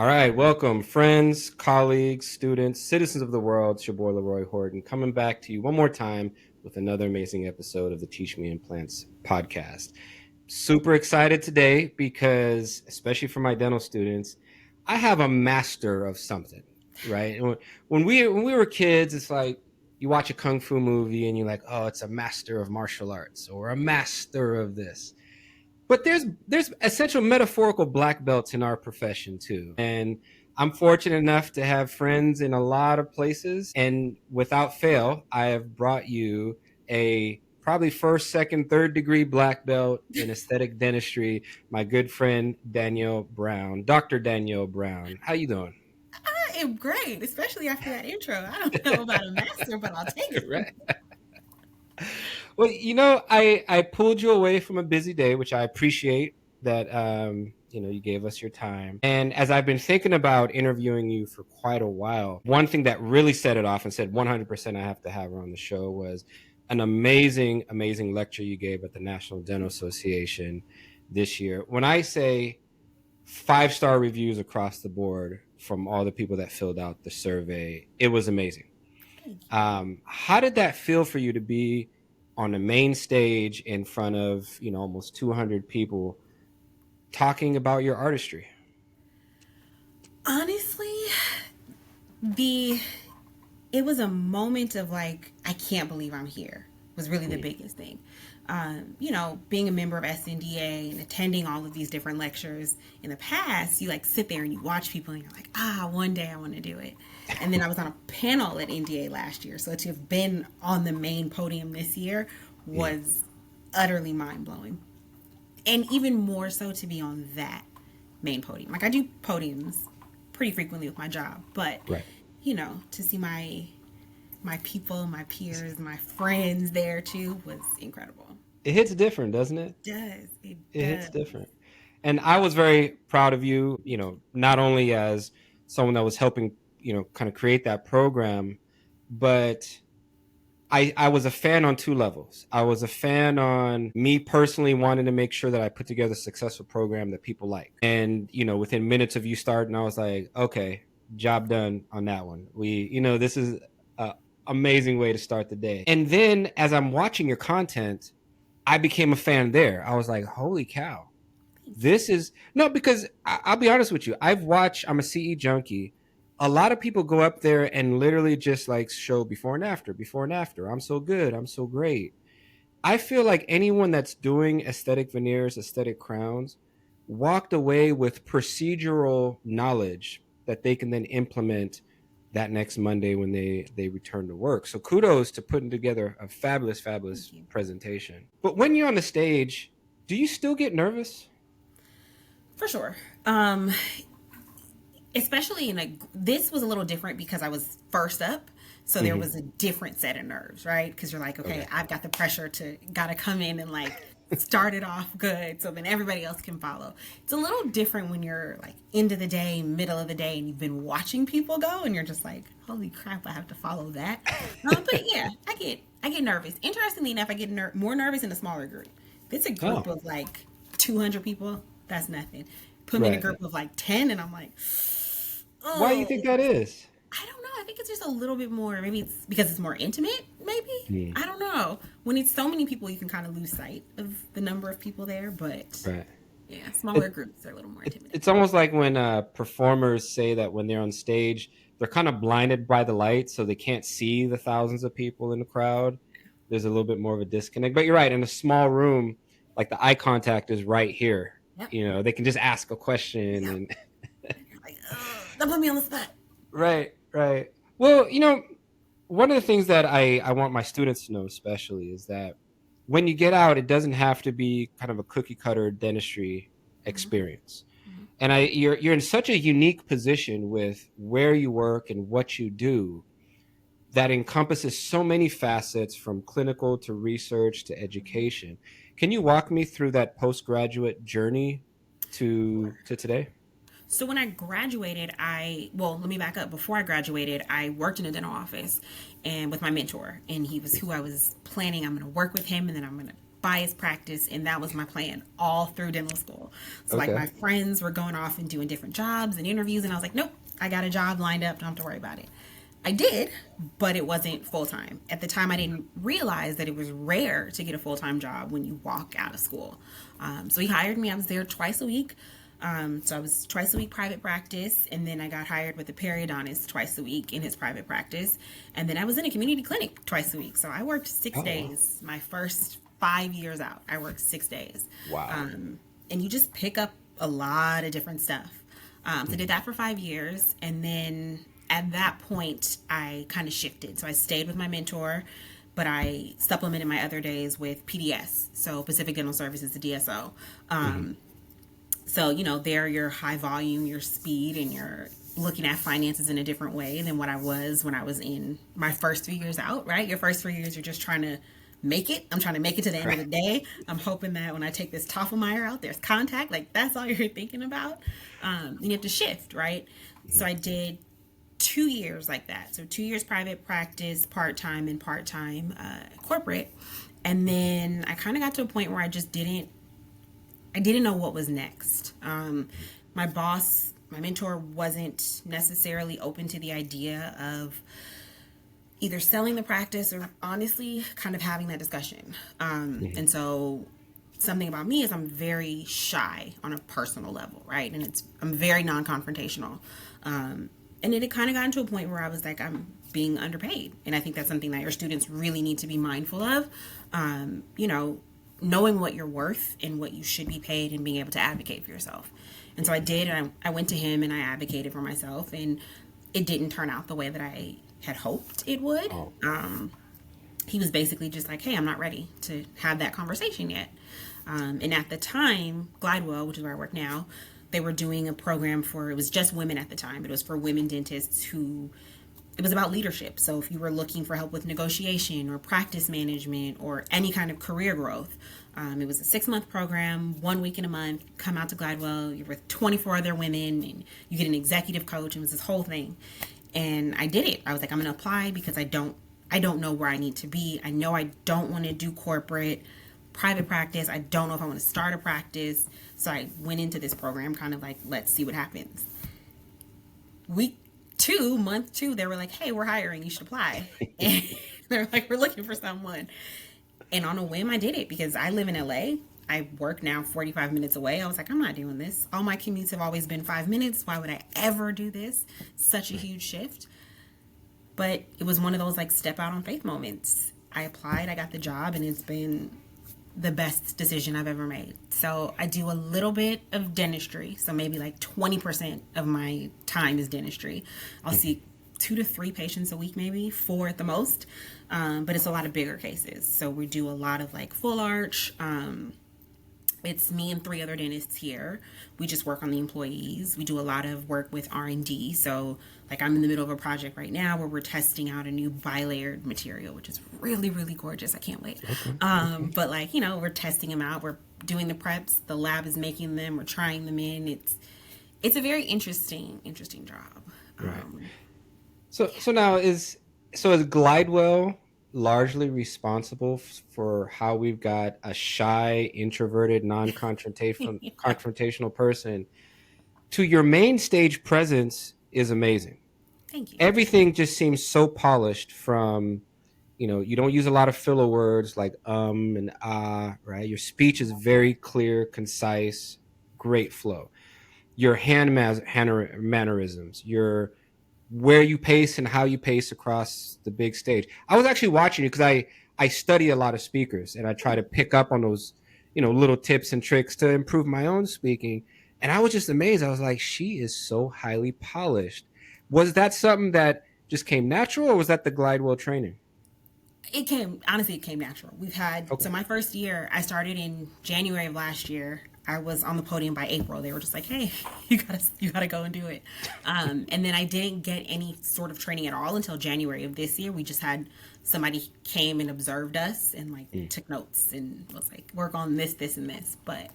All right, welcome, friends, colleagues, students, citizens of the world. It's your boy, Leroy Horton, coming back to you one more time with another amazing episode of the Teach Me Implants podcast. Super excited today because, especially for my dental students, I have a master of something, right? And when we were kids, it's like you watch a kung fu movie and you're like, oh, it's a master of martial arts or a master of this. But there's essential metaphorical black belts in our profession too. And I'm fortunate enough to have friends in a lot of places. And without fail, I have brought you a probably first, second, third degree black belt in aesthetic dentistry, my good friend Danielle Brown, Dr. Danielle Brown. How you doing? I am great, especially after that intro. I don't know about a master, but I'll take it. Right. Well, I pulled you away from a busy day, which I appreciate that you gave us your time. And as I've been thinking about interviewing you for quite a while, one thing that really set it off and said 100% I have to have her on the show was an amazing, amazing lecture you gave at the National Dental Association this year. When I say 5-star reviews across the board from all the people that filled out the survey, it was amazing. How did that feel for you to be on the main stage in front of almost 200 people talking about your artistry? Honestly, the it was a moment of like, I can't believe I'm here was really the biggest thing. Being a member of SNDA and attending all of these different lectures in the past, you like sit there and you watch people and you're like, one day I want to do it. And then I was on a panel at NDA last year. So to have been on the main podium this year was utterly mind blowing. And even more so to be on that main podium. Like I do podiums pretty frequently with my job, but Right. To see my people, my peers, my friends there too was incredible. It hits different, doesn't it? It Hits does. different. And I was very proud of you, not only as someone that was helping, kind of create that program, but I was a fan on two levels. I was a fan on me personally wanting to make sure that I put together a successful program that people like. And, within minutes of you starting, I was like, okay, job done on that one. This is an amazing way to start the day. And then as I'm watching your content, I became a fan there. I was like, holy cow. This is no, because I'll be honest with you. I'm a CE junkie. A lot of people go up there and literally just like show before and after, before and after. I'm so good. I'm so great. I feel like anyone that's doing aesthetic veneers, aesthetic crowns, walked away with procedural knowledge that they can then implement that next Monday when they return to work. So kudos to putting together a fabulous, fabulous presentation. But when you're on the stage, do you still get nervous? For sure. Especially this was a little different because I was first up. So there was a different set of nerves, right? Because you're like, okay, I've got the pressure to gotta come in and like start it off good so then everybody else can follow. It's a little different when you're like end of the day, middle of the day, and you've been watching people go and you're just like, holy crap, I have to follow that. But yeah, I get nervous. Interestingly enough, I get more nervous in a smaller group. If it's a group of like 200 people, that's nothing. Put me in a group of like 10 and I'm like, oh. Why do you think that is? I don't know. I think it's just a little bit more, maybe it's because it's more intimate, maybe? I don't know. When it's so many people, you can kind of lose sight of the number of people there, but yeah, smaller groups are a little more intimidating. It's almost like when performers say that when they're on stage, they're kind of blinded by the light, so they can't see the thousands of people in the crowd. There's a little bit more of a disconnect. But you're right, in a small room, like the eye contact is right here. Yep. They can just ask a question. Yep. And you're like, don't put me on the spot. Right. Well, one of the things that I want my students to know especially is that when you get out, it doesn't have to be kind of a cookie cutter dentistry experience. And you're in such a unique position with where you work and what you do that encompasses so many facets from clinical to research to education. Can you walk me through that postgraduate journey to today? So when I graduated, let me back up. Before I graduated, I worked in a dental office and with my mentor, and he was who I was planning. I'm going to work with him, and then I'm going to bias practice, and that was my plan all through dental school. So like Okay. my friends were going off and doing different jobs and interviews, and I was like, nope, I got a job lined up, don't have to worry about it. I did, but it wasn't full time. At the time, I didn't realize that it was rare to get a full time job when you walk out of school. So he hired me. I was there twice a week. So I was twice a week private practice, and then I got hired with a periodontist twice a week in his private practice. And then I was in a community clinic twice a week. So I worked six Oh, wow. days. My first 5 years out, I worked 6 days. Wow. And you just pick up a lot of different stuff. So I did that for 5 years. And then at that point, I kind of shifted. So I stayed with my mentor, but I supplemented my other days with PDS. So Pacific Dental Services, the DSO. Mm-hmm. So, there you're high volume, your speed, and you're looking at finances in a different way than what I was when I was in my first 3 years out, right? Your first 3 years, you're just trying to make it. I'm trying to make it to the end of the day. I'm hoping that when I take this Toffelmeyer out, there's contact. Like, that's all you're thinking about. And you have to shift, right? So I did 2 years like that. So 2 years private practice, part-time and part-time corporate. And then I kind of got to a point where I didn't know what was next. My boss, my mentor, wasn't necessarily open to the idea of either selling the practice or honestly kind of having that discussion. And so something about me is I'm very shy on a personal level, right? And I'm very non-confrontational. And then it kind of got into a point where I was like, I'm being underpaid. And I think that's something that your students really need to be mindful of. Knowing what you're worth and what you should be paid and being able to advocate for yourself. And so I did, and I went to him and I advocated for myself, and it didn't turn out the way that I had hoped it would. Oh, He was basically just like, hey, I'm not ready to have that conversation yet. And at the time, Glidewell, which is where I work now, they were doing a program it was just women at the time, but it was for women dentists it was about leadership. So if you were looking for help with negotiation or practice management or any kind of career growth, it was a 6-month program, 1 week in a month, come out to Glidewell, you're with 24 other women, and you get an executive coach. It was this whole thing. And I did it. I was like, I'm going to apply because I don't know where I need to be. I know I don't want to do corporate private practice. I don't know if I want to start a practice. So I went into this program kind of like, let's see what happens. Month two, they were like, hey, we're hiring, you should apply. And they're like, we're looking for someone. And on a whim, I did it because I live in LA. I work now 45 minutes away. I was like, I'm not doing this. All my commutes have always been 5 minutes. Why would I ever do this? Such a huge shift. But it was one of those like step out on faith moments. I applied, I got the job, and it's been the best decision I've ever made. So I do a little bit of dentistry. So maybe like 20% of my time is dentistry. I'll see 2 to 3 patients a week, maybe 4 at the most. But it's a lot of bigger cases. So we do a lot of like full arch. It's me and 3 other dentists here. We just work on the employees. We do a lot of work with R&D. So like I'm in the middle of a project right now where we're testing out a new bilayered material, which is really, really gorgeous. I can't wait. But like, we're testing them out. We're doing the preps. The lab is making them. We're trying them in. It's a very interesting job. right. So now is Glidewell largely responsible for how we've got a shy, introverted, non-confrontational confrontational person to your main stage presence is amazing. Thank you. Everything just seems so polished from, you don't use a lot of filler words like and ah, right? Your speech is very clear, concise, great flow. Your mannerisms, your where you pace and how you pace across the big stage. I was actually watching you because I study a lot of speakers and I try to pick up on those, little tips and tricks to improve my own speaking. And I was just amazed. I was like, she is so highly polished. Was that something that just came natural, or was that the Glidewell training? It came natural. Okay. So my first year, I started in January of last year. I was on the podium by April. They were just like, hey, you gotta go and do it. And then I didn't get any sort of training at all until January of this year. We just had somebody came and observed us and like took notes and was like, work on this, this, and this. But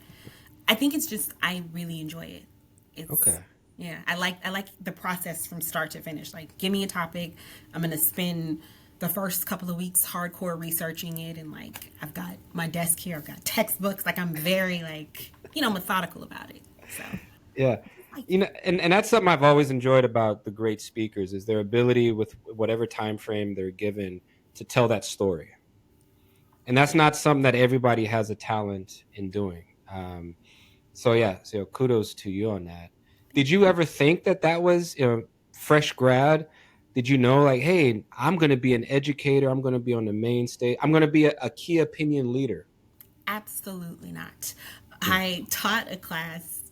I think it's just, I really enjoy it. It's, Okay. yeah, I like the process from start to finish. Like, give me a topic. I'm going to spend the first couple of weeks hardcore researching it, and like I've got my desk here, I've got textbooks, like I'm very like, methodical about it. So Yeah. like And that's something I've always enjoyed about the great speakers is their ability with whatever time frame they're given to tell that story. And that's not something that everybody has a talent in doing. So yeah, so kudos to you on that. Did you ever think that that was, fresh grad? Did you know like, hey, I'm going to be an educator. I'm going to be on the main stage. I'm going to be a key opinion leader. absolutely not. Mm. I taught a class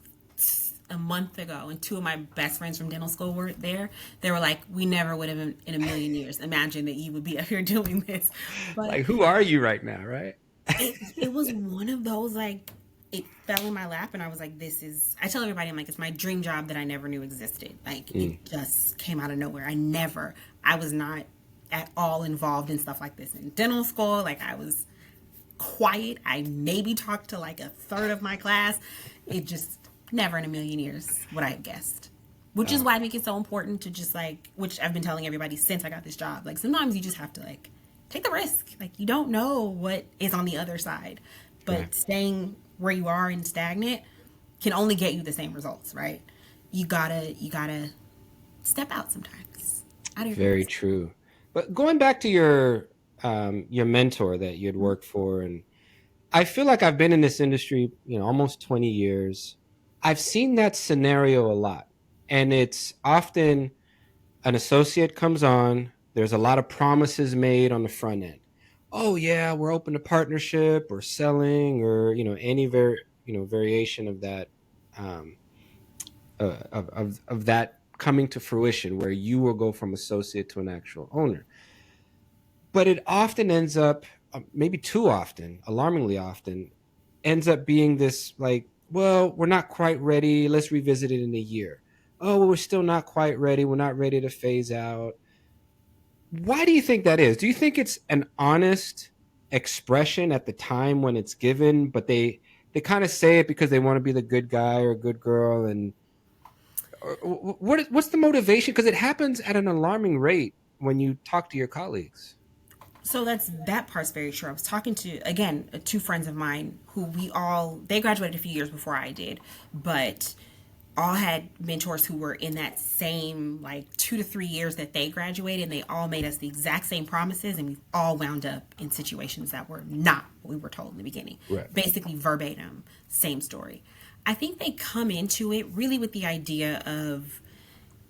a month ago, and two of my best friends from dental school were there. They were like, we never would have in a million years imagined that you would be up here doing this. But Like, who are you right now, right? it was one of those like, it fell in my lap, and I was like, this is, I tell everybody, I'm like, it's my dream job that I never knew existed. Like Mm. it just came out of nowhere. I was not at all involved in stuff like this in dental school. Like I was quiet. I maybe talked to like a third of my class. It just never in a million years would I have guessed. Which is Wow. why I think it's so important to just like, which I've been telling everybody since I got this job. Like sometimes you just have to like take the risk. Like you don't know what is on the other side, Right. but staying where you are and stagnant can only get you the same results, right? You gotta step out sometimes out of your comfort Very zone. true. But going back to your mentor that you had worked for, and I feel like I've been in this industry, almost 20 years. I've seen that scenario a lot. And it's often an associate comes on, there's a lot of promises made on the front end. Oh yeah, we're open to partnership or selling or any variation of that, um, of that coming to fruition where you will go from associate to an actual owner. But it often ends up, maybe too often, alarmingly often, ends up being this like, well, we're not quite ready. Let's revisit it in a year. Oh, well, we're still not quite ready. We're not ready to phase out. Why do you think that is? Do you think it's an honest expression at the time when it's given, but they kind of say it because they want to be the good guy or good girl, and what's the motivation? Because it happens at an alarming rate when you talk to your colleagues. So that part's very true. I was talking to again two friends of mine who they graduated a few years before I did, but all had mentors who were in that same like 2 to 3 years that they graduated, and they all made us the exact same promises, and we've all wound up in situations that were not what we were told in the beginning. Right. Basically verbatim, same story. I think they come into it really with the idea of,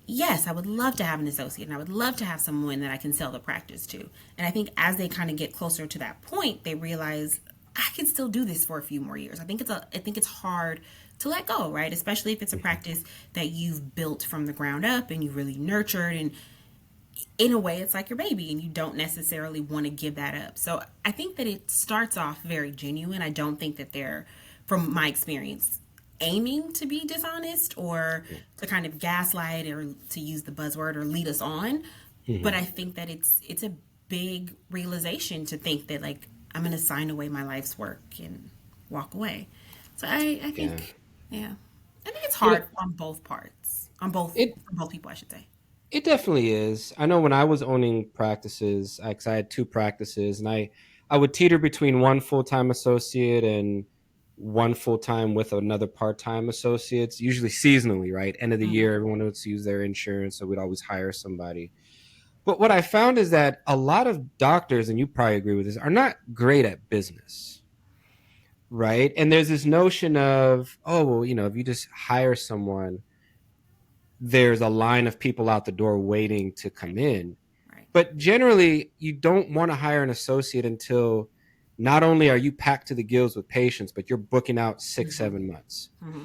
yes, I would love to have an associate and I would love to have someone that I can sell the practice to. And I think as they kind of get closer to that point, they realize I can still do this for a few more years. I think it's hard to let go, right? Especially if it's a practice that you've built from the ground up and you really nurtured, and in a way it's like your baby and you don't necessarily want to give that up. So I think that it starts off very genuine. I don't think that they're, from my experience, aiming to be dishonest or to kind of gaslight or to use the buzzword or lead us on. But Mm-hmm. I think that it's a big realization to think that like I'm gonna sign away my life's work and walk away. So I Yeah. think, yeah, I think it's You know, hard on both parts, on both it for both people, I should say. it definitely is. I know when I was owning practices, because I had two practices, and I would teeter between one full time associate and one full time with another part time associates, usually seasonally, right? End of the Mm-hmm. year, everyone would use their insurance, so we'd always hire somebody. But what I found is that a lot of doctors, and you probably agree with this, are not great at business, right? And there's this notion of, oh, well, if you just hire someone, there's a line of people out the door waiting to Right, come in. right. But generally, you don't want to hire an associate until not only are you packed to the gills with patients, but you're booking out six, Mm-hmm. 7 months. Mm-hmm.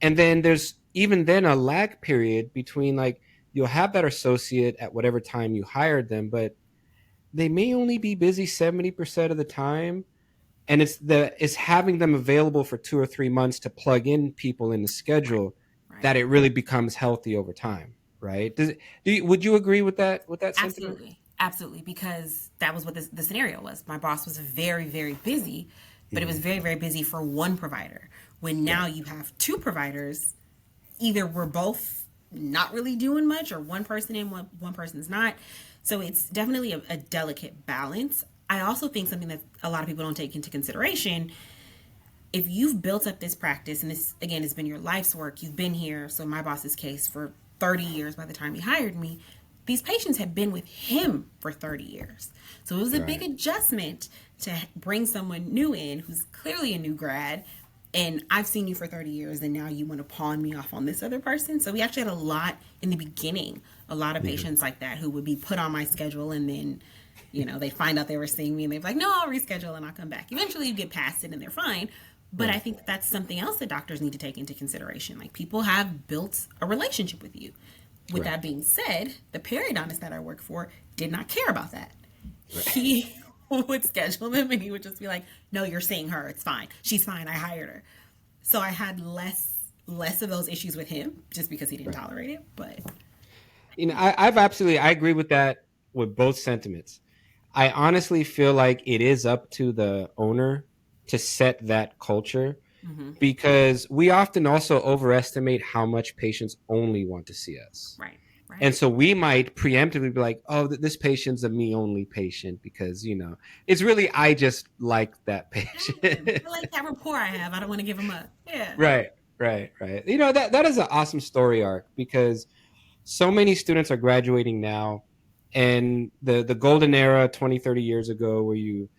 And then there's even then a lag period between like you'll have that associate at whatever time you hired them, but they may only be busy 70% of the time. And it's having them available for 2 or 3 months to plug in people in the Right, schedule right. that it really becomes healthy over time, right? Would you agree with that sentiment? Absolutely. Absolutely. Because that was what the scenario was. My boss was very, very busy, but it was Mm-hmm. very, very busy for one provider. When now Right. you have two providers, either we're both not really doing much, or one person in, one person's not. So it's definitely a delicate balance. I also think something that a lot of people don't take into consideration, if you've built up this practice, and this again has been your life's work, you've been here, so in my boss's case, for 30 years by the time he hired me, these patients had been with him for 30 years. So it was a big adjustment to bring someone new in who's clearly a new grad, and I've seen you for 30 years, and now you want to pawn me off on this other person. So we actually had a lot in the beginning, a lot of patients like that who would be put on my schedule, and then, you know, they find out they were seeing me and they're like, no, I'll reschedule and I'll come back. Eventually you get past it and they're fine. But I think that's something else that doctors need to take into consideration. Like, people have built a relationship with you. With that being said, the periodontist that I work for did not care about that. He would schedule them and he would just be like, no, you're seeing her. It's fine. She's fine. I hired her. So I had less of those issues with him just because he didn't tolerate it. But You know, I agree with that, with both sentiments. I honestly feel like it is up to the owner to set that culture, because we often also overestimate how much patients only want to see us. right. And so we might preemptively be like, oh, this patient's a me only patient because, you know, it's really, I just like that patient. I like that rapport I have. I don't want to give him up. Yeah. Right. You know, that is an awesome story arc, because so many students are graduating now, and the golden era 20, 30 years ago, where you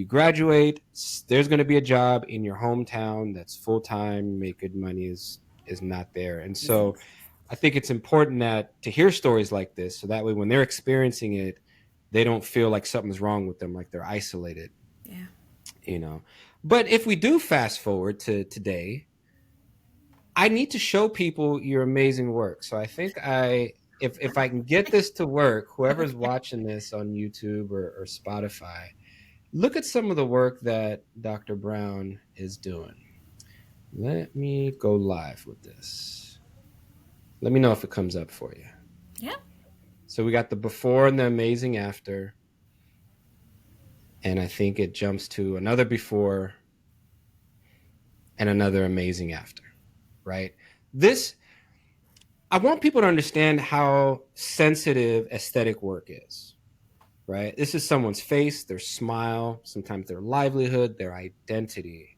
graduate, there's going to be a job in your hometown that's full-time, make good money, is not there. And so I think it's important that to hear stories like this, so that way when they're experiencing it, they don't feel like something's wrong with them, like they're isolated. Yeah. You know. But if we do fast forward to today, I need to show people your amazing work. So I think if I can get this to work, whoever's watching this on YouTube or Spotify, look at some of the work that Dr. Brown is doing. Let me go live with this. Let me know if it comes up for you. Yeah. So we got the before and the amazing after. And I think it jumps to another before and another amazing after, right? I want people to understand how sensitive aesthetic work is, right? This is someone's face, their smile, sometimes their livelihood, their identity.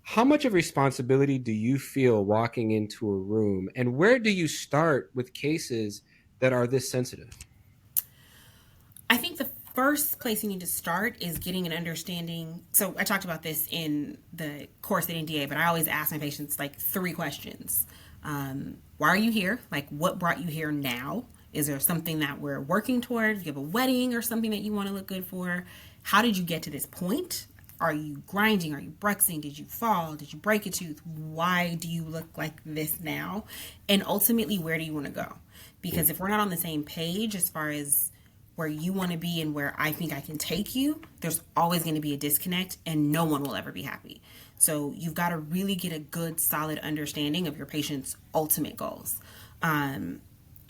How much of responsibility do you feel walking into a room, and where do you start with cases that are this sensitive? I think the first place you need to start is getting an understanding. So I talked about this in the course at NDA, but I always ask my patients like 3 questions. Why are you here? Like, what brought you here now? Is there something that we're working towards? Do you have a wedding or something that you want to look good for? How did you get to this point? Are you grinding? Are you bruxing? Did you fall? Did you break a tooth? Why do you look like this now? And ultimately, where do you want to go? Because if we're not on the same page as far as where you want to be and where I think I can take you, there's always going to be a disconnect and no one will ever be happy. So you've got to really get a good, solid understanding of your patient's ultimate goals.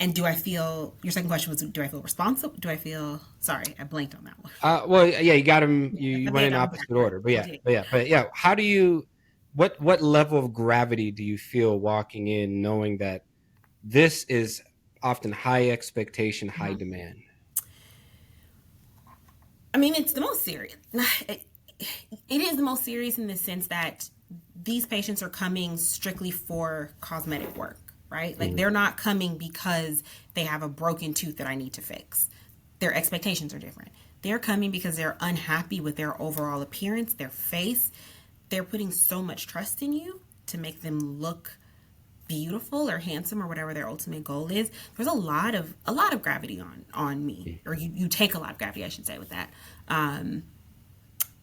And do I feel, your second question was, do I feel responsible? Sorry, I blanked on that one. Well, yeah, you got them. You went in opposite order, but yeah. How do you? What level of gravity do you feel walking in, knowing that this is often high expectation, high demand? I mean, it's the most serious. It is the most serious in the sense that these patients are coming strictly for cosmetic work, right? Like, they're not coming because they have a broken tooth that I need to fix. Their expectations are different. They're coming because they're unhappy with their overall appearance, their face. They're putting so much trust in you to make them look beautiful or handsome or whatever their ultimate goal is. There's a lot of gravity on me, or you take a lot of gravity, I should say, with that.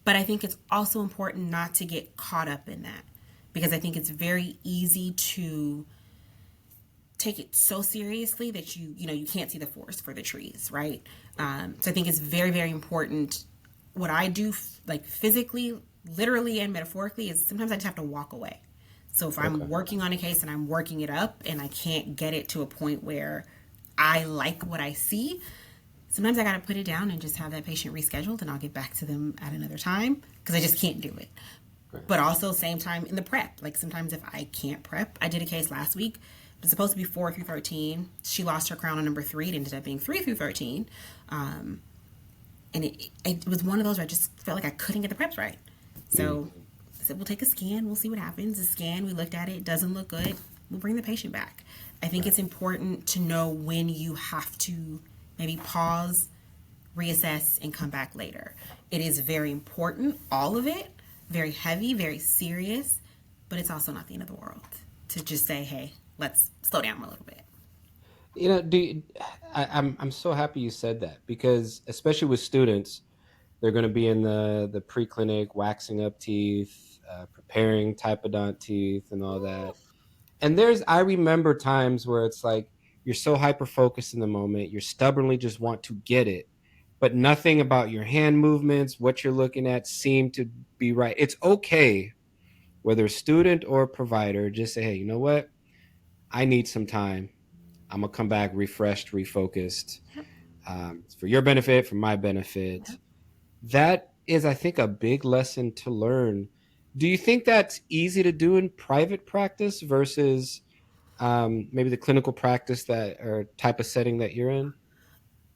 But I think it's also important not to get caught up in that, because I think it's very easy to take it so seriously that you can't see the forest for the trees, right? So I think it's very, very important. What I do, like physically, literally, and metaphorically, is sometimes I just have to walk away. So if I'm working on a case and I'm working it up and I can't get it to a point where I like what I see, sometimes I got to put it down and just have that patient rescheduled, and I'll get back to them at another time because I just can't do it. But also, same time in the prep. Like, sometimes if I can't prep, I did a case last week. It's supposed to be 4 through 13. She lost her crown on number 3. It ended up being 3 through 13. And it was one of those where I just felt like I couldn't get the preps right. So I said, we'll take a scan. We'll see what happens. The scan, we looked at it. It doesn't look good. We'll bring the patient back. I think it's important to know when you have to maybe pause, reassess, and come back later. It is very important, all of it, very heavy, very serious, but it's also not the end of the world to just say, hey, let's slow down a little bit. You know, I'm so happy you said that, because especially with students, they're going to be in the pre-clinic, waxing up teeth, preparing typodont teeth, and all that. And I remember times where it's like you're so hyper focused in the moment, you stubbornly just want to get it, but nothing about your hand movements, what you're looking at, seem to be right. It's okay, whether student or provider, just say, hey, you know what? I need some time. I'm gonna come back refreshed, refocused. Yep. It's for your benefit, for my benefit. Yep. That is, I think, a big lesson to learn. Do you think that's easy to do in private practice versus maybe the clinical practice that or type of setting that you're in?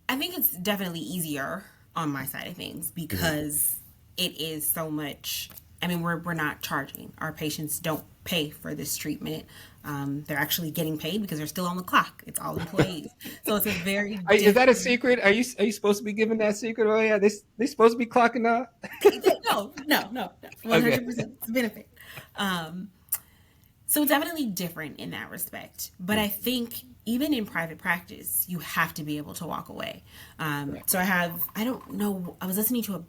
I think it's definitely easier on my side of things Hmm. because it is so much. I mean, we're not charging. Our patients don't pay for this treatment. They're actually getting paid because they're still on the clock. It's all employees. So it's a very Is that a different. secret? Are you supposed to be giving that secret? Oh yeah, they supposed to be clocking out. No, no, no, no. Okay. 100% it's a benefit. Um, So it's definitely different in that respect. But I think even in private practice, you have to be able to walk away. Right. So I don't know, I was listening to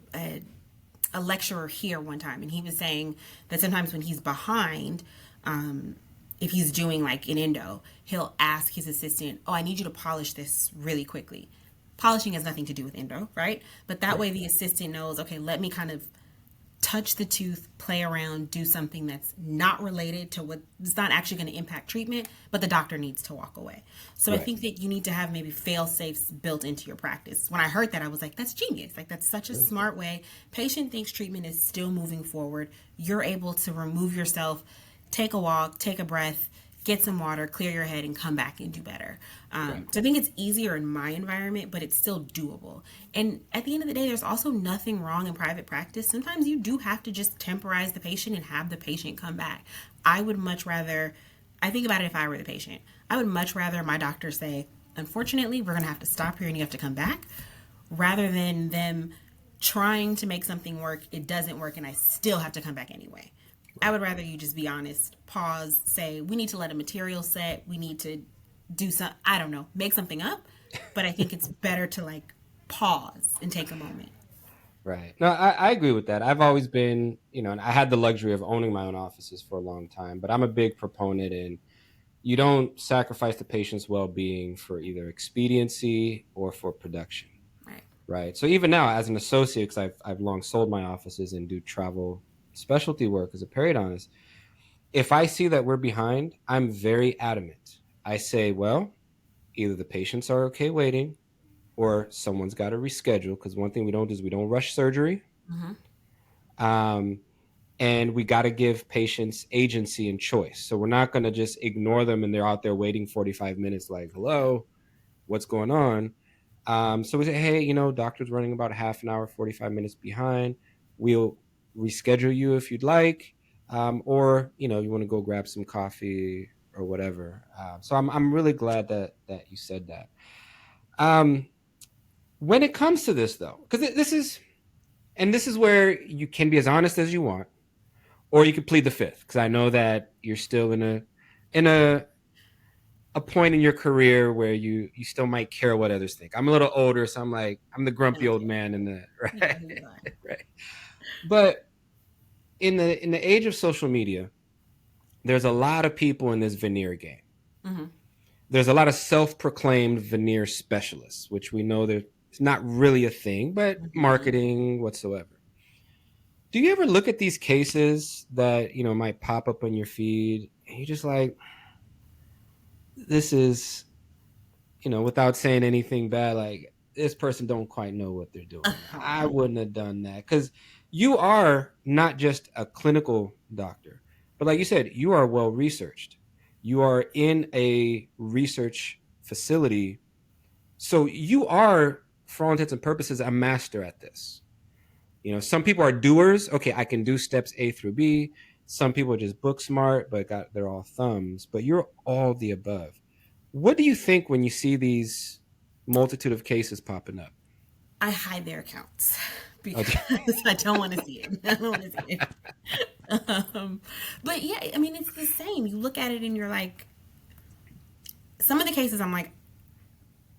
a lecturer here one time, and he was saying that sometimes when he's behind, if he's doing like an endo, he'll ask his assistant, oh, I need you to polish this really quickly. Polishing has nothing to do with endo, right? But that Right. way the assistant knows, okay, let me kind of touch the tooth, play around, do something that's not related to what it's not actually going to impact treatment, but the doctor needs to walk away. So I Right. think that you need to have maybe fail safes built into your practice. When I heard that, I was like, that's genius. Like, that's such a smart way. Patient thinks treatment is still moving forward. You're able to remove yourself, take a walk, take a breath, get some water, clear your head, and come back and do better. Right. So I think it's easier in my environment, but it's still doable. And at the end of the day, there's also nothing wrong in private practice. Sometimes you do have to just temporize the patient and have the patient come back. I would much rather, I think about it if I were the patient, I would much rather my doctor say, unfortunately, we're going to have to stop here and you have to come back, rather than them trying to make something work, it doesn't work, and I still have to come back anyway. I Right. would rather you just be honest, pause, say, we need to let a material set, we need to do some, I don't know, make something up. But I think it's better to like pause and take a moment. Right. No, I agree with that. I've always been, and I had the luxury of owning my own offices for a long time, but I'm a big proponent in you don't sacrifice the patient's well-being for either expediency or for production. Right. Right. So even now, as an associate, because I've long sold my offices and do travel specialty work as a periodontist, if I see that we're behind, I'm very adamant. I say, well, either the patients are okay waiting or someone's got to reschedule, because one thing we don't do is we don't rush surgery. Mm-hmm. Um, and we got to give patients agency and choice. So we're not going to just ignore them and they're out there waiting 45 minutes like, hello, what's going on? So we say, hey, doctor's running about half an hour, 45 minutes behind. We'll reschedule you if you'd like, or you want to go grab some coffee or whatever. So I'm really glad that you said that. Um, when it comes to this, though, because this is where you can be as honest as you want, or you could plead the fifth, because I know that you're still in a point in your career where you still might care what others think. I'm a little older, so I'm the I grumpy know old you. man in the You know right, who you are. right. But in the age of social media, there's a lot of people in this veneer game. Mm-hmm. There's a lot of self-proclaimed veneer specialists, which we know that it's not really a thing, but Mm-hmm. marketing whatsoever. Do you ever look at these cases that might pop up on your feed, and you're just like, this is without saying anything bad, like this person don't quite know what they're doing. I Uh-huh. wouldn't have done that, because you are not just a clinical doctor, but like you said, you are well researched. You are in a research facility. So you are, for all intents and purposes, a master at this. Some people are doers. Okay, I can do steps A through B. Some people are just book smart, but they're all thumbs. But you're all the above. What do you think when you see these multitude of cases popping up? I hide their accounts Okay. because I don't want to see it. I don't want to see it. But yeah, I mean, it's the same. You look at it and you're like, some of the cases I'm like,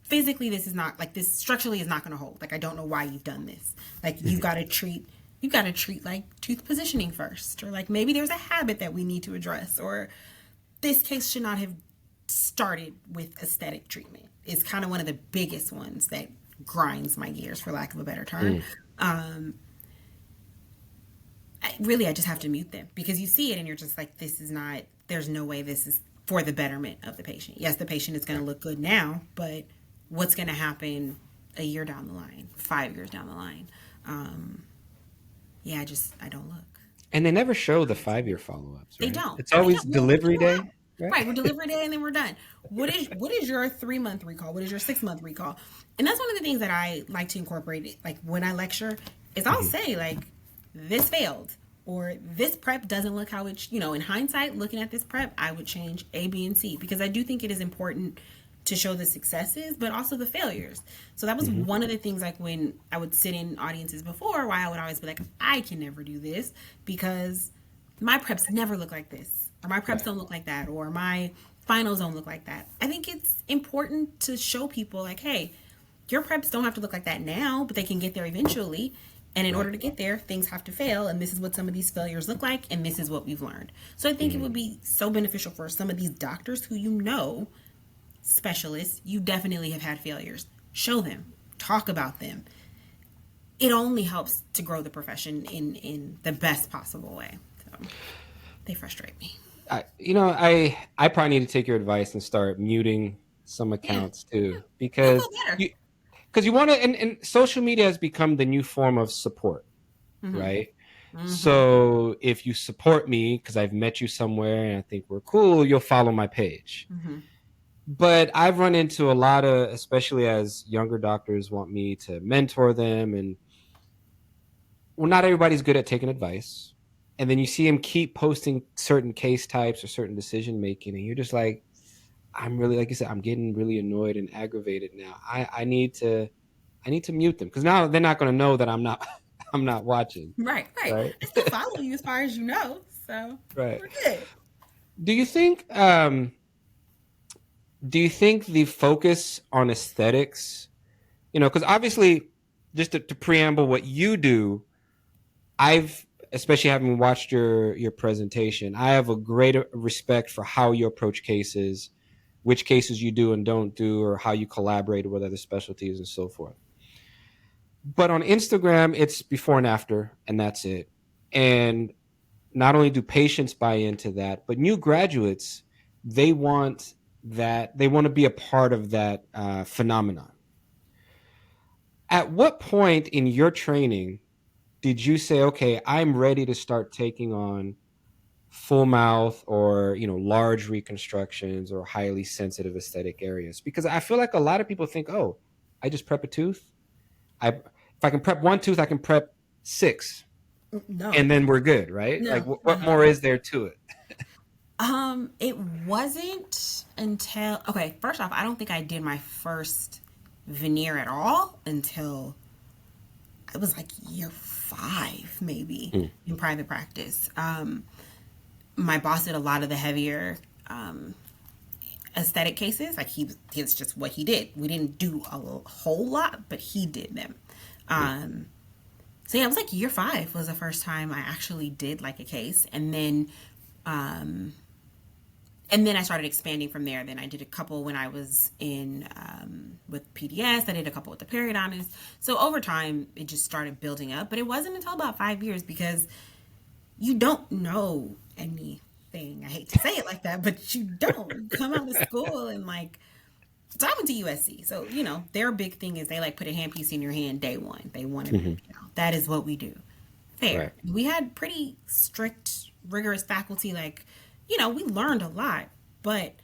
physically, this is not like this structurally is not going to hold. Like, I don't know why you've done this. Like, you've got to treat like tooth positioning first, or like maybe there's a habit that we need to address, or this case should not have started with aesthetic treatment. It's kind of one of the biggest ones that grinds my gears, for lack of a better term. I just have to mute them because you see it and you're just like, this is not, there's no way this is for the betterment of the patient. Yes, the patient is going to look good now, but what's going to happen a year down the line, 5 years down the line? I don't look. And they never show the 5-year follow-ups, They right? don't. It's They always don't. Well, delivery we don't day, have. right? Right, we're delivery day and then we're done. What is your 3-month recall? What is your 6-month recall? And that's one of the things that I like to incorporate. Like when I lecture, is I'll say like, this failed, or this prep doesn't look how it. In hindsight, looking at this prep, I would change A, B, and C because I do think it is important to show the successes, but also the failures. So that was one of the things, like when I would sit in audiences before, why I would always be like, I can never do this because my preps never look like this, or my preps don't look like that, or my finals don't look like that. I think it's important to show people like, hey, your preps don't have to look like that now, but they can get there eventually. And in order to get there, things have to fail. And this is what some of these failures look like. And this is what we've learned. So I think it would be so beneficial for some of these doctors who specialists, you definitely have had failures. Show them, talk about them. It only helps to grow the profession in the best possible way. So they frustrate me. I probably need to take your advice and start muting some Yeah, accounts too, you'll feel because better. you want to, and social media has become the new form of support, right? So if you support me because I've met you somewhere and I think we're cool, you'll follow my page. But I've run into a lot of, especially as younger doctors want me to mentor them, and well, not everybody's good at taking advice. And then you see them keep posting certain case types or certain decision making, and you're just like, I'm really, like you said, I'm getting really annoyed and aggravated now. I need to mute them because now they're not going to know that I'm not I'm not watching. Right, right. Right. I still follow you as far as you know. So Right. we're good. Do you think the focus on aesthetics, because obviously, just to preamble what you do, I've, especially having watched your presentation, I have a great respect for how you approach cases, which cases you do and don't do, or how you collaborate with other specialties and so forth. But on Instagram, it's before and after, and that's it. And not only do patients buy into that, but new graduates, they want they want to be a part of that phenomenon. At what point in your training did you say, okay, I'm ready to start taking on full mouth or large reconstructions or highly sensitive aesthetic areas? Because I feel like a lot of people think, oh, I just prep a tooth. If I can prep one tooth, I can prep 6, No, and then we're good, right? Like, no, no, what no, more no. is there to it? It wasn't until, okay, first off, I don't think I did my first veneer at all until it was like year 5, maybe, in private practice. My boss did a lot of the heavier aesthetic cases. Like it's just what he did. We didn't do a whole lot, but he did them. So yeah, it was like year 5 was the first time I actually did like a case, and then I started expanding from there. Then I did a couple when I was in with PDS. I did a couple with the periodontist. So over time, it just started building up. But it wasn't until about 5 years because you don't know anything. I hate to say it like that, but you don't. You come out of school and like, so I went to USC. So, their big thing is they like put a handpiece in your hand day one. They want to, that is what we do. Fair. Right. We had pretty strict, rigorous faculty. Like, we learned a lot, But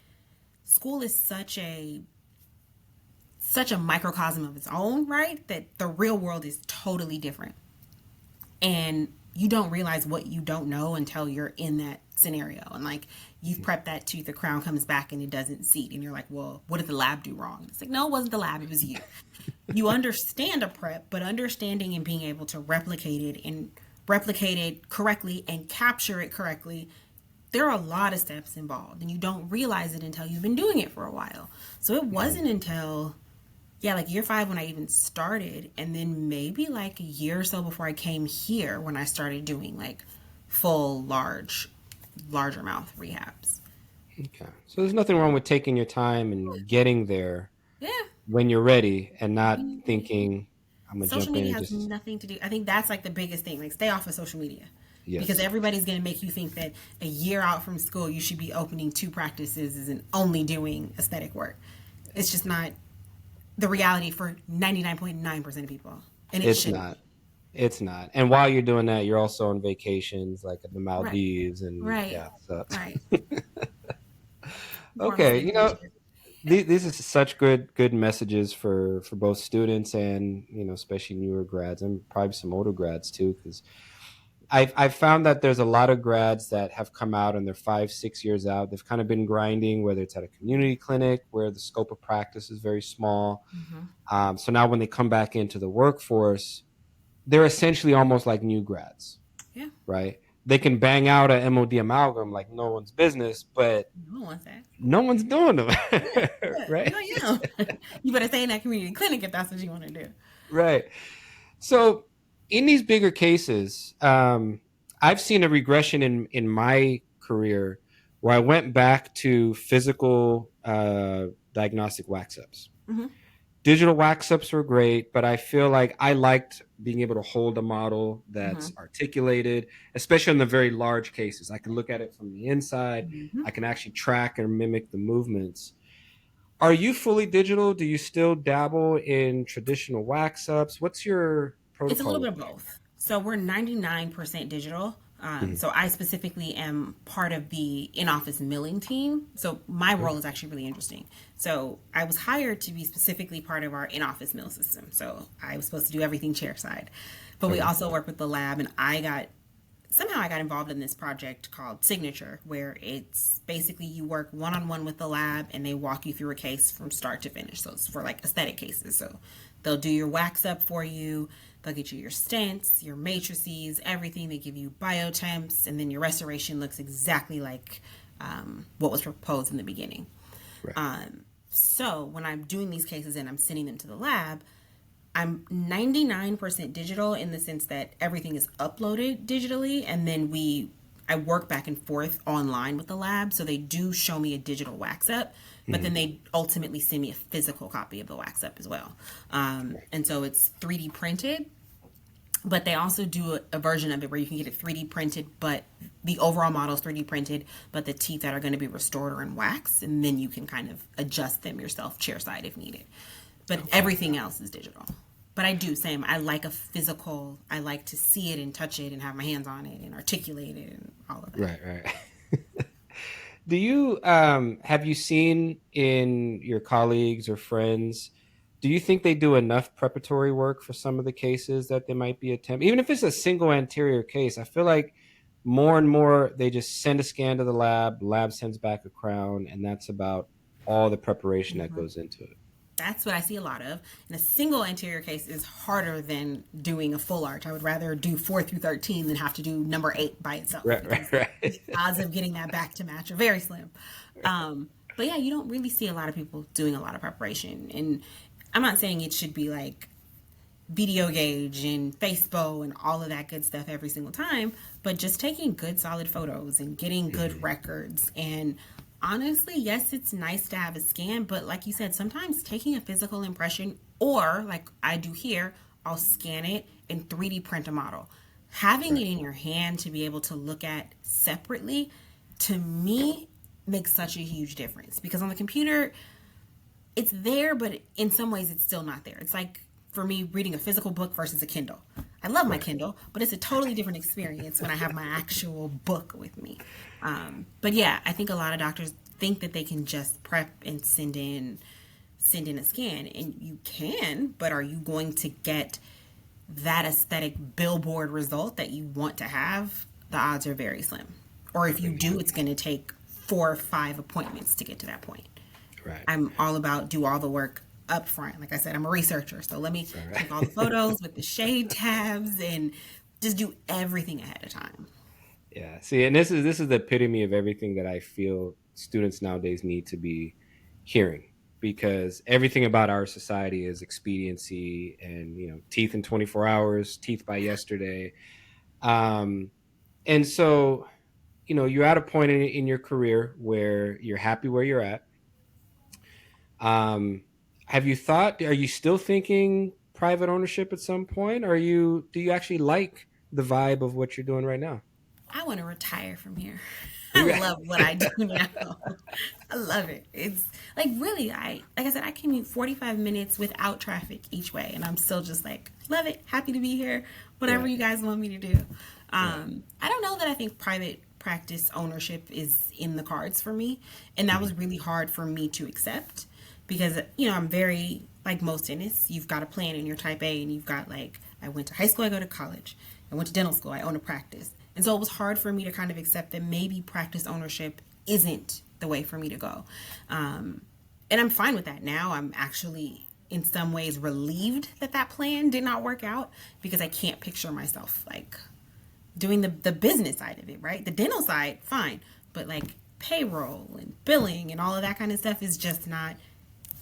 school is such a microcosm of its own, right? That the real world is totally different. And you don't realize what you don't know until you're in that scenario. And like you've prepped that tooth, the crown comes back and it doesn't seat. And you're like, well, what did the lab do wrong? It's like, no, it wasn't the lab, it was you. You understand a prep, but understanding and being able to replicate it correctly and capture it correctly, there are a lot of steps involved and you don't realize it until you've been doing it for a while. So it wasn't until like year 5 when I even started, and then maybe like a year or so before I came here when I started doing like full larger mouth rehabs. Okay. So there's nothing wrong with taking your time and getting there Yeah. when you're ready and not thinking I'm gonna Social jump in media and has just nothing to do. I think that's like the biggest thing. Like stay off of social media. Because yes. everybody's going to make you think that a year out from school you should be opening 2 practices and only doing aesthetic work. It's just not the reality for 99.9% of people. And it It's shouldn't not. be. It's not. And while you're doing that, you're also on vacations like at the Right. Maldives and Right. yeah. So Right. More on okay, staycation. these are such good messages for both students and especially newer grads and probably some older grads too, because I've found that there's a lot of grads that have come out and they're 5-6 years out. They've kind of been grinding, whether it's at a community clinic where the scope of practice is very small. Mm-hmm. So now when they come back into the workforce, they're essentially almost like new grads, Yeah. right? They can bang out a MOD amalgam like no one's business, but No one wants that. no one's doing them, Yeah. Yeah. right? No, yeah. You better stay in that community clinic if that's what you want to do. Right. So in these bigger cases, I've seen a regression in my career where I went back to physical diagnostic wax ups. Mm-hmm. Digital wax ups were great, but I feel like I liked being able to hold a model Mm-hmm. that's articulated, especially in the very large cases. I can look at it from the inside. Mm-hmm. I can actually track and mimic the movements. Are you fully digital? Do you still dabble in traditional wax ups? What's your It's a protocol little bit look of like? both. So we're 99% digital. Mhm. So I specifically am part of the in-office milling team. So my role is actually really interesting. So I was hired to be specifically part of our in-office mill system. So I was supposed to do everything chairside. But we Okay. also work with the lab, and I got involved in this project called Signature, where it's basically you work one on one with the lab and they walk you through a case from start to finish. So it's for like aesthetic cases. So they'll do your wax up for you, they'll get you your stents, your matrices, everything. They give you biotemps, and then your restoration looks exactly like what was proposed in the beginning. Right. So when I'm doing these cases and I'm sending them to the lab, I'm 99% digital in the sense that everything is uploaded digitally, and then I work back and forth online with the lab, so they do show me a digital wax up, but Mhm. then they ultimately send me a physical copy of the wax up as well. And so it's 3D printed, but they also do a version of it where you can get it 3D printed, but the overall model is 3D printed, but the teeth that are going to be restored are in wax, and then you can kind of adjust them yourself chairside if needed. But everything else is digital. But I do same. I like a physical. I like to see it and touch it and have my hands on it and articulate it and all of that. Right, right. Do you have you seen in your colleagues or friends, do you think they do enough preparatory work for some of the cases that they might be attempting? Even if it's a single anterior case, I feel like more and more they just send a scan to the lab sends back a crown, and that's about all the preparation that Mm-hmm. goes into it. That's what I see a lot of. And a single anterior case is harder than doing a full arch. I would rather do 4 through 13 than have to do number 8 by itself, Right, because right, right. the odds of getting that back to match are very slim. But yeah, you don't really see a lot of people doing a lot of preparation. And I'm not saying it should be like video gauge and Facebook and all of that good stuff every single time, but just taking good solid photos and getting good Mhm. records. And honestly, yes, it's nice to have a scan, but like you said, sometimes taking a physical impression, or like I do here, I'll scan it and 3D print a model. Having Right. it in your hand to be able to look at separately, to me, makes such a huge difference, because on the computer it's there, but in some ways it's still not there. It's like for me reading a physical book versus a Kindle. I love my Right. Kindle, but it's a totally different experience when I have my actual book with me. But yeah, I think a lot of doctors think that they can just prep and send in a scan, and you can, but are you going to get that aesthetic billboard result that you want to have? The odds are very slim. Or if you do, it's going to take 4 or 5 appointments to get to that point. Right. I'm all about do all the work up front. Like I said, I'm a researcher, so let me take all the photos with the shade tabs and just do everything ahead of time. Yeah. See, and this is the epitome of everything that I feel students nowadays need to be hearing, because everything about our society is expediency and, teeth in 24 hours, teeth by yesterday. Um, and so, you're at a point in your career where you're happy where you're at. Um, have you thought, are you still thinking private ownership at some point? Or do you actually like the vibe of what you're doing right now? I want to retire from here. I Yeah. love what I do now. I love it. It's like really, like I said, I commute 45 minutes without traffic each way, and I'm still just like love it, happy to be here. Whatever Right. you guys want me to do. Right. I don't know that I think private practice ownership is in the cards for me, and that Mhm. was really hard for me to accept because I'm very like most dentists. You've got a plan and you're type A, and you've got like I went to high school, I go to college, I went to dental school, I own a practice. And so it was hard for me to kind of accept that maybe practice ownership isn't the way for me to go. And I'm fine with that now. I'm actually, in some ways, relieved that that plan did not work out because I can't picture myself like doing the business side of it, right? The dental side, fine. But like payroll and billing and all of that kind of stuff is just not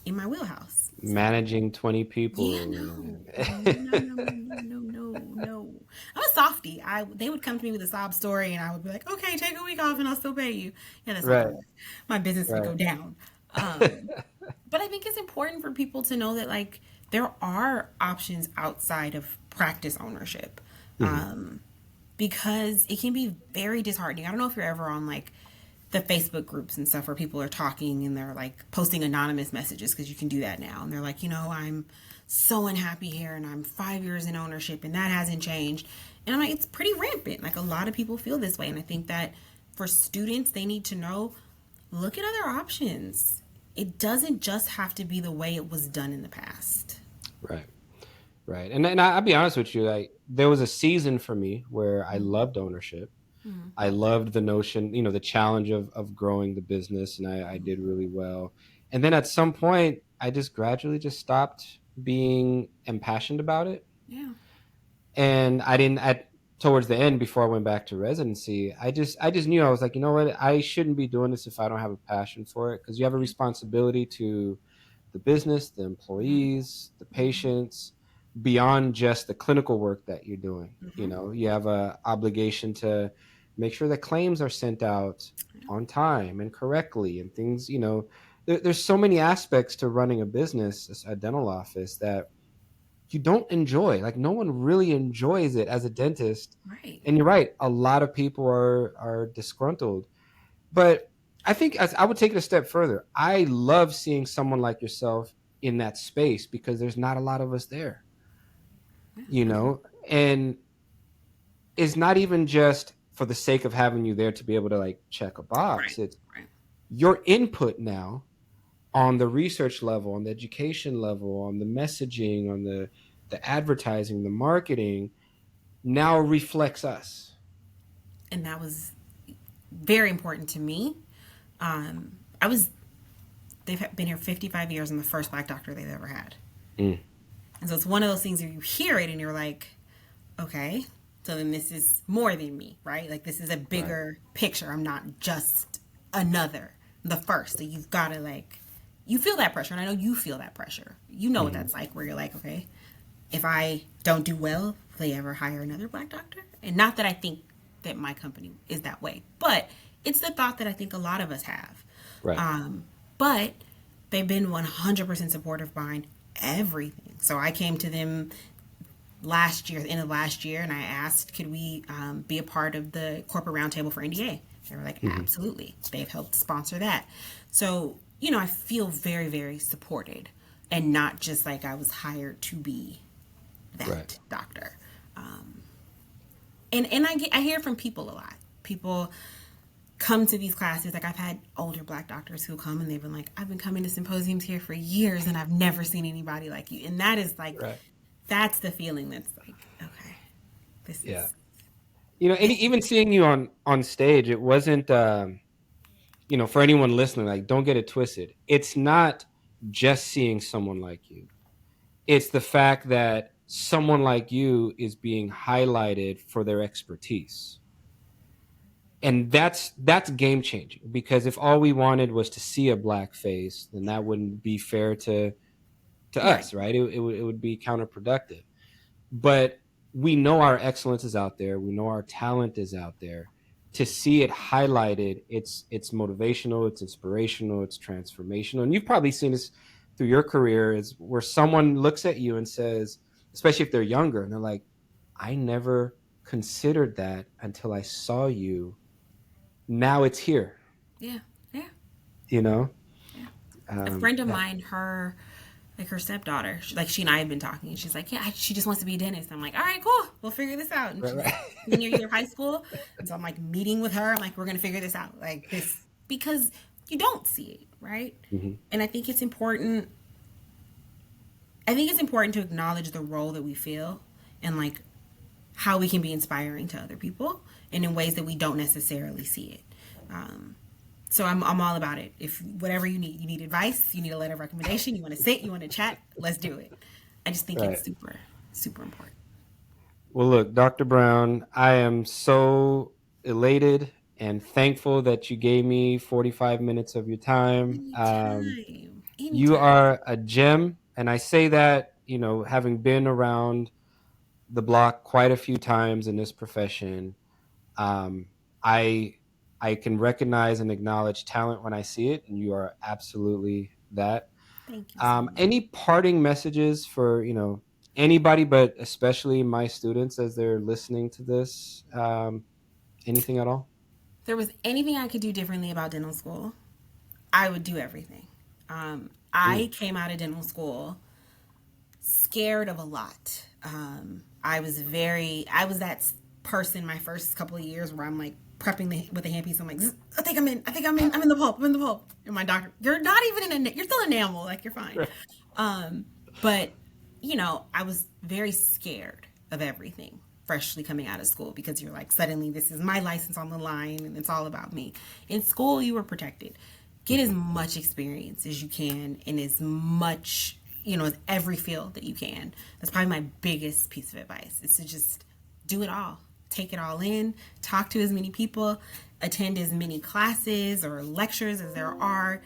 in my wheelhouse. So Managing 20 yeah, people. no, no, no, no, no, no, no, no, no. I'm a softie. They would come to me with a sob story, and I would be like, "Okay, take a week off, and I'll still pay you." Yeah, that's not Right. gonna work. My business would Right. go down. Um, but I think it's important for people to know that like there are options outside of practice ownership, Mhm. because it can be very disheartening. I don't know if you're ever on like the Facebook groups and stuff where people are talking and they're like posting anonymous messages because you can do that now. And they're like, I'm so unhappy here and I'm 5 years in ownership and that hasn't changed. And I'm like, it's pretty rampant. Like a lot of people feel this way. And I think that for students, they need to know look at other options. It doesn't just have to be the way it was done in the past. Right. Right. And I'll be honest with you, like there was a season for me where I loved ownership. I loved the notion, the challenge of growing the business, and I did really well. And then at some point, I just gradually just stopped being impassioned about it. Yeah. And I didn't at towards the end before I went back to residency, I just knew I was like, you know what, I shouldn't be doing this if I don't have a passion for it, because you have a responsibility to the business, the employees, the patients, beyond just the clinical work that you're doing. You have a obligation to make sure that claims are sent out on time and correctly and things, there's so many aspects to running a business, a dental office, that you don't enjoy. Like no one really enjoys it as a dentist. Right. And you're right, a lot of people are disgruntled. But I think as I would take it a step further. I love seeing someone like yourself in that space because there's not a lot of us there, you know? And it's not even just for the sake of having you there to be able to like check a Right. box. It's Right. your input now on the research level, on the education level, on the messaging, on the advertising, the marketing now reflects us. And that was very important to me. I was they've been here 55 years. I'm the first black doctor they've ever had. Mm, And so it's one of those things where you hear it and you're like, okay, so then this is more than me, right? Like this is a right. bigger picture. I'm not just another, the first. So you've got to like, you feel that pressure. And I know you feel that pressure. You know what Hmm. that's like where you're like, okay, if I don't do well, will they ever hire another black doctor? And not that I think that my company is that way, but it's the thought that I think a lot of us have. Right. But they've been 100% supportive behind everything. So I came to them last year, end of last year, and I asked, could we be a part of the corporate roundtable for NDA? They were like, Hmm. absolutely. They've helped sponsor that. So, I feel very, very supported and not just like I was hired to be Right. that doctor. And I hear from people a lot. People come to these classes. Like I've had older Black doctors who come and they've been like, I've been coming to symposiums here for years and I've never seen anybody like you. And that is like, Right. that's the feeling that's like, okay, this Yeah. is And even seeing you on stage, it wasn't for anyone listening, like, don't get it twisted. It's not just seeing someone like you. It's the fact that someone like you is being highlighted for their expertise. And that's game changing, because if all we wanted was to see a black face, then that wouldn't be fair to right. us, right? It would be counterproductive. But we know our excellence is out there. We know our talent is out there. To see it highlighted, it's motivational, it's inspirational, it's transformational. And you've probably seen this through your career, is where someone looks at you and says, especially if they're younger, and they're like, I never considered that until I saw you. Now it's here, Yeah. Yeah. you know? Yeah. A friend of That, mine, her stepdaughter, she and I have been talking, and she's like, yeah, she just wants to be a dentist. I'm like, all right, cool, we'll figure this out. And right, she's right. senior year of high school, and so I'm like meeting with her. I'm like, we're gonna figure this out, like this, because you don't see it, right? Mm-hmm. And I think it's important. I think it's important to acknowledge the role that we feel, and like how we can be inspiring to other people, and in ways that we don't necessarily see it. So I'm all about it. If whatever you need advice, you need a letter of recommendation, you want to sit, you want to chat, let's do it. I just think Right. it's super, super important. Well, look, Dr. Brown, I am so elated and thankful that you gave me 45 minutes of your time. Anytime. You Anytime. are a gem. And I say that, having been around the block quite a few times in this profession, um, I I can recognize and acknowledge talent when I see it, and you are absolutely that. Thank you so much. Any parting messages for anybody, but especially my students as they're listening to this? Anything at all? If there was anything I could do differently about dental school, I would do everything. Mm, I came out of dental school scared of a lot. I was that person my first couple of years where I'm like prepping with a handpiece. I'm like, I think I'm in. I think I'm in. I'm in the pulp. I'm in the pulp. And my doctor, you're not even in a. You're still enamel. Like you're fine. right. But I was very scared of everything freshly coming out of school, because you're like, suddenly this is my license on the line and it's all about me. In school, you were protected. Get as much experience as you can in as much, as every field that you can. That's probably my biggest piece of advice, is to just do it all. Take it all in, talk to as many people, attend as many classes or lectures as there are,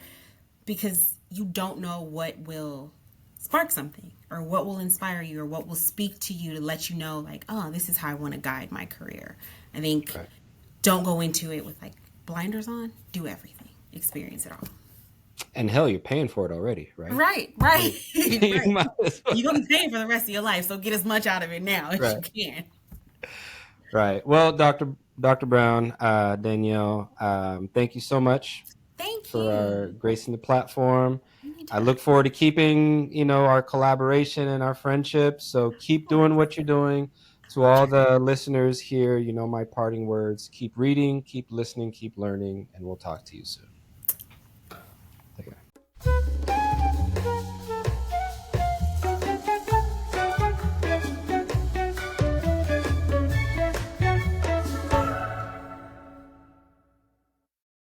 because you don't know what will spark something, or what will inspire you, or what will speak to you to let you know, like, oh, this is how I want to guide my career. I think Right. don't go into it with like blinders on. Do everything. Experience it all. And hell, you're paying for it already, right? Right, right, You, you right. might as well. You're gonna be paying for the rest of your life, so get as much out of it now as you Right. can. Right. Well, Dr. Brown, Danielle, thank you so much Thank for you. gracing the platform. I Anytime. look forward to keeping, our collaboration and our friendship. So Of keep doing course. what you're doing. To all the listeners here, my parting words: keep reading, keep listening, keep learning, and we'll talk to you soon.